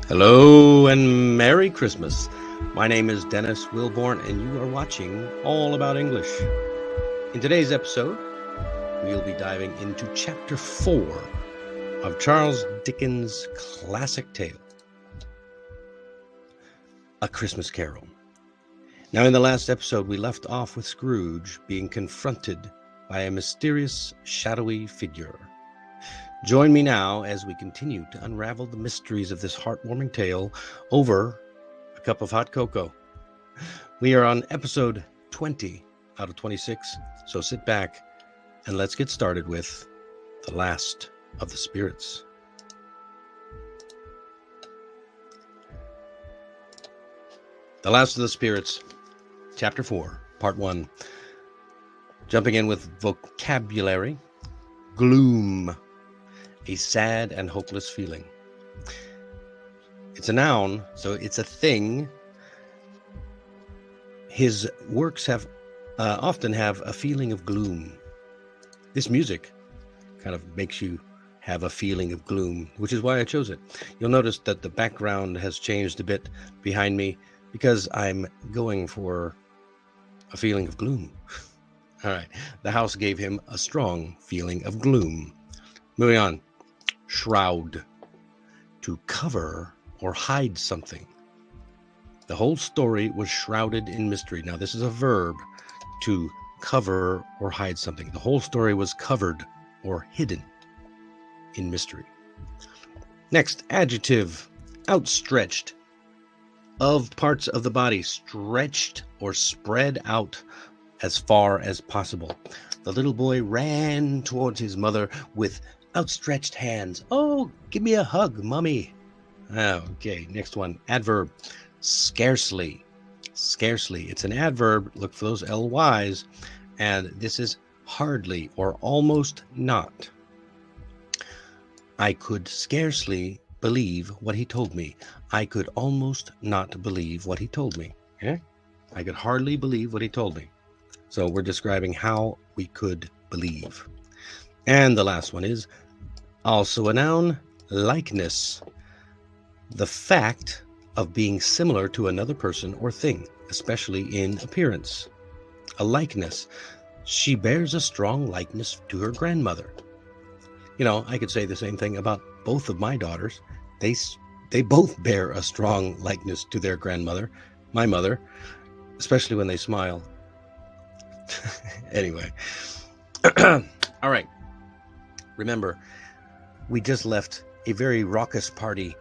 Hello and Merry Christmas. My name is Dennis Wilborn, and you are watching All About English. In today's episode, we'll be diving into Chapter 4 of Charles Dickens' classic tale, A Christmas Carol. Now, in the last episode, we left off with Scrooge being confronted by a mysterious, shadowy figure. Join me now as we continue to unravel the mysteries of this heartwarming tale over a cup of hot cocoa. We are on episode 20 out of 26, so sit back and let's get started with The Last of the Spirits. The Last of the Spirits, Chapter 4, Part 1. Jumping in with vocabulary: gloom, a sad and hopeless feeling. It's a noun, so it's a thing. His works often have a feeling of gloom. This music kind of makes you have a feeling of gloom, which is why I chose it. You'll notice that the background has changed a bit behind me because I'm going for a feeling of gloom. All right, the house gave him a strong feeling of gloom. Moving on. Shroud, to cover or hide something. The whole story was shrouded in mystery. Now, this is a verb, to cover or hide something. The whole story was covered or hidden in mystery. Next, adjective, outstretched, of parts of the body, stretched or spread out as far as possible. The little boy ran towards his mother with outstretched hands. Oh, give me a hug, Mommy. Okay, next one, adverb, scarcely. Scarcely. It's an adverb. Look for those LYs. And this is hardly or almost not. I could scarcely believe what he told me. I could almost not believe what he told me. Okay? I could hardly believe what he told me. So we're describing how we could believe. And the last one is also a noun, likeness. The fact of being similar to another person or thing, especially in appearance. A likeness. She bears a strong likeness to her grandmother. You know, I could say the same thing about both of my daughters. They both bear a strong likeness to their grandmother, my mother, especially when they smile. Anyway. All right. Remember, we just left a very raucous party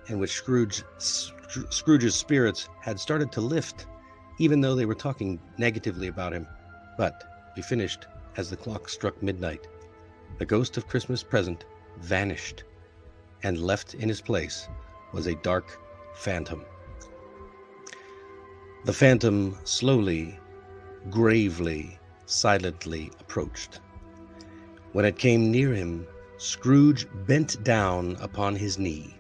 in which Scrooge's spirits had started to lift, even though they were talking negatively about him. But we finished as the clock struck midnight. The ghost of Christmas present vanished, and left in his place was a dark phantom. The phantom slowly, gravely, silently approached. When it came near him, Scrooge bent down upon his knee.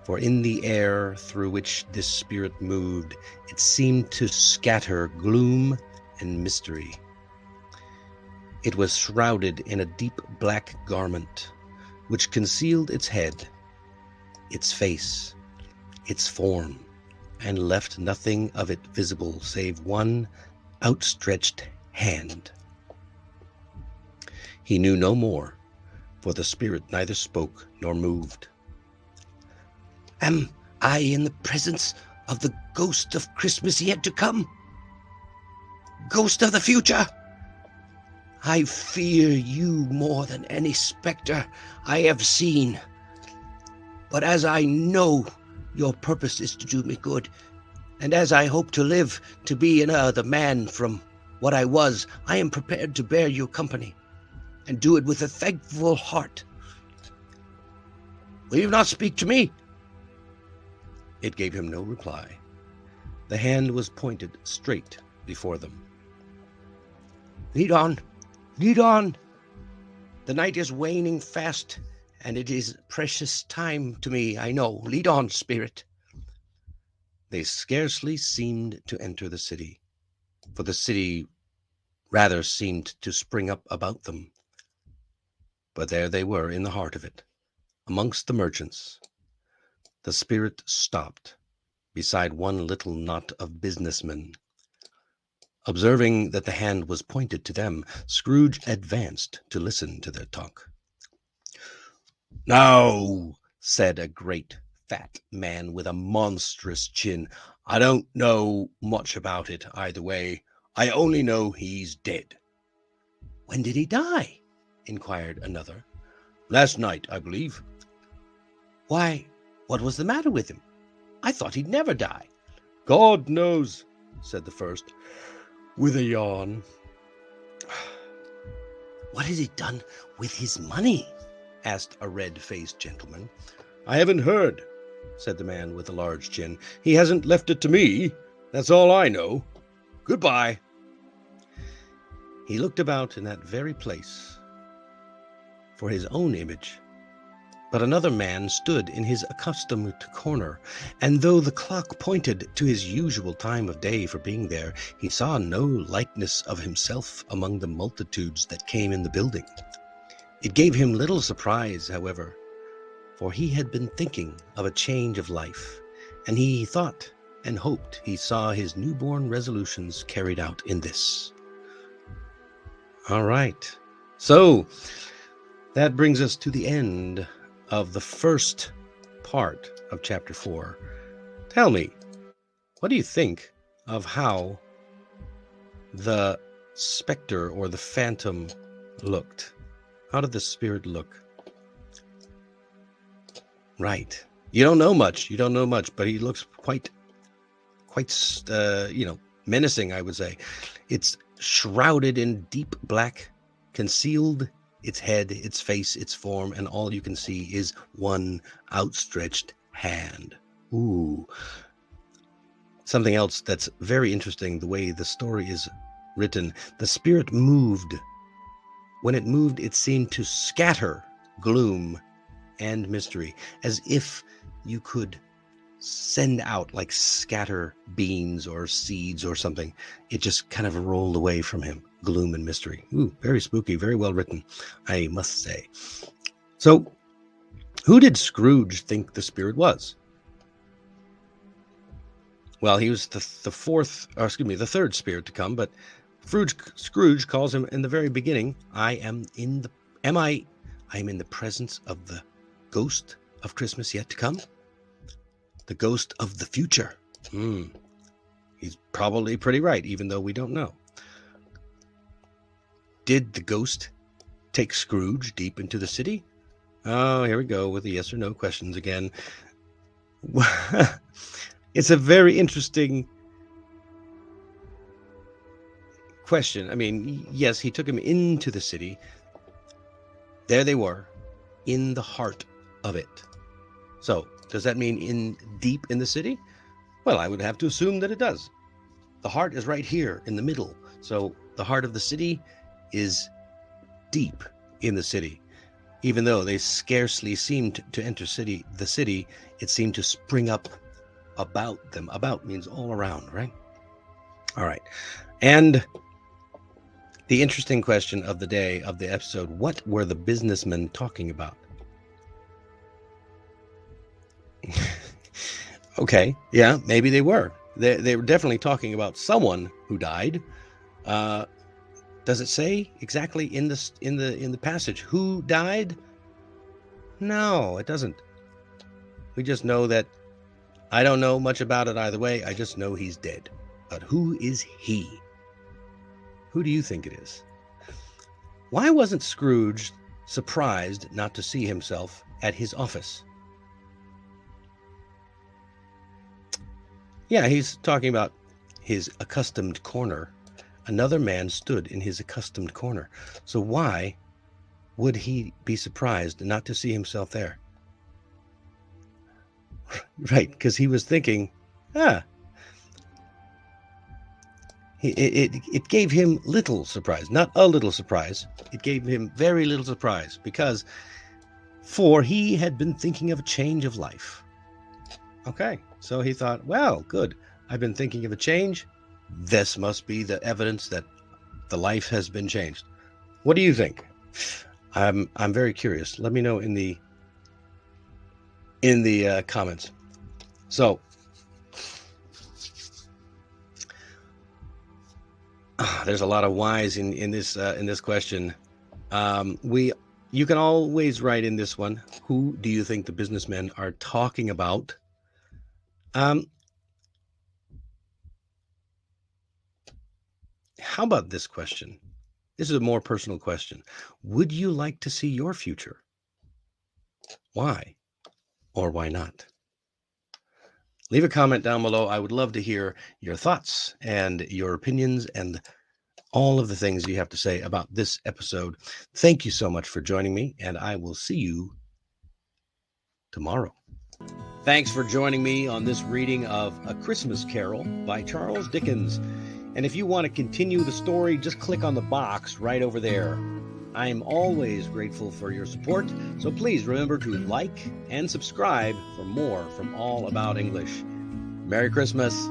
For in the air through which this spirit moved, it seemed to scatter gloom and mystery. It was shrouded in a deep black garment, which concealed its head, its face, its form, and left nothing of it visible save one outstretched hand. He knew no more, for the spirit neither spoke nor moved. Am I in the presence of the ghost of Christmas yet to come? Ghost of the future? I fear you more than any spectre I have seen. But as I know your purpose is to do me good, and as I hope to live to be the man from what I was, I am prepared to bear you company, and do it with a thankful heart. Will you not speak to me? It gave him no reply. The hand was pointed straight before them. Lead on, lead on. The night is waning fast, and it is precious time to me, I know. Lead on, spirit. They scarcely seemed to enter the city, for the city rather seemed to spring up about them. But there they were in the heart of it, amongst the merchants. The spirit stopped beside one little knot of businessmen. Observing that the hand was pointed to them, Scrooge advanced to listen to their talk. "Now," said a great fat man with a monstrous chin, "I don't know much about it either way. I only know he's dead." "When did he die?" inquired another. "Last night, I believe." "Why, what was the matter with him? I thought he'd never die." "God knows," said the first, with a yawn. "What has he done with his money?" asked a red-faced gentleman. "I haven't heard," said the man with the large chin. "He hasn't left it to me. That's all I know. Goodbye." He looked about in that very place for his own image, but another man stood in his accustomed corner, and though the clock pointed to his usual time of day for being there, he saw no likeness of himself among the multitudes that came in the building. It gave him little surprise, however, for he had been thinking of a change of life, and he thought and hoped he saw his newborn resolutions carried out in this. All right. So that brings us to the end of the first part of chapter 4. Tell me, what do you think of how the specter or the phantom looked? How did the spirit look? Right. You don't know much, but he looks quite, menacing, I would say. It's shrouded in deep black, concealed its head, its face, its form, and all you can see is one outstretched hand. Ooh. Something else that's very interesting, the way the story is written. The spirit moved. When it moved, it seemed to scatter gloom and mystery, as if you could send out, like scatter beans or seeds or something. It just kind of rolled away from him, gloom and mystery. Ooh, very spooky, very well written, I must say. So, who did Scrooge think the spirit was? Well, he was the third spirit to come, but Scrooge calls him in the very beginning, I am in the presence of the ghost of Christmas yet to come. The ghost of the future. He's probably pretty right, even though we don't know. Did the ghost take Scrooge deep into the city? Oh, here we go with the yes or no questions again. It's a very interesting question. I mean, yes, he took him into the city. There they were, in the heart of it. So, does that mean deep in the city? Well, I would have to assume that it does. The heart is right here in the middle. So the heart of the city is deep in the city. Even though they scarcely seemed to enter the city, it seemed to spring up about them. About means all around, right? All right. And the interesting question of the day, of the episode, what were the businessmen talking about? Okay, yeah, maybe they were. They were definitely talking about someone who died. Does it say exactly in the passage who died? No, it doesn't. We just know that I don't know much about it either way. I just know he's dead. But who is he? Who do you think it is? Why wasn't Scrooge surprised not to see himself at his office? Yeah, he's talking about his accustomed corner. Another man stood in his accustomed corner. So why would he be surprised not to see himself there? Right, because he was thinking, it gave him little surprise, not a little surprise. It gave him very little surprise for he had been thinking of a change of life. Okay, so he thought, well, good. I've been thinking of a change. This must be the evidence that the life has been changed. What do you think? I'm very curious. Let me know in the comments. So there's a lot of whys in this question. You can always write in this one, who do you think the businessmen are talking about? How about this question? This is a more personal question. Would you like to see your future? Why or why not? Leave a comment down below. I would love to hear your thoughts and your opinions and all of the things you have to say about this episode. Thank you so much for joining me, and I will see you tomorrow. Thanks for joining me on this reading of A Christmas Carol by Charles Dickens. And if you want to continue the story, just click on the box right over there. I am always grateful for your support, so please remember to like and subscribe for more from All About English. Merry Christmas.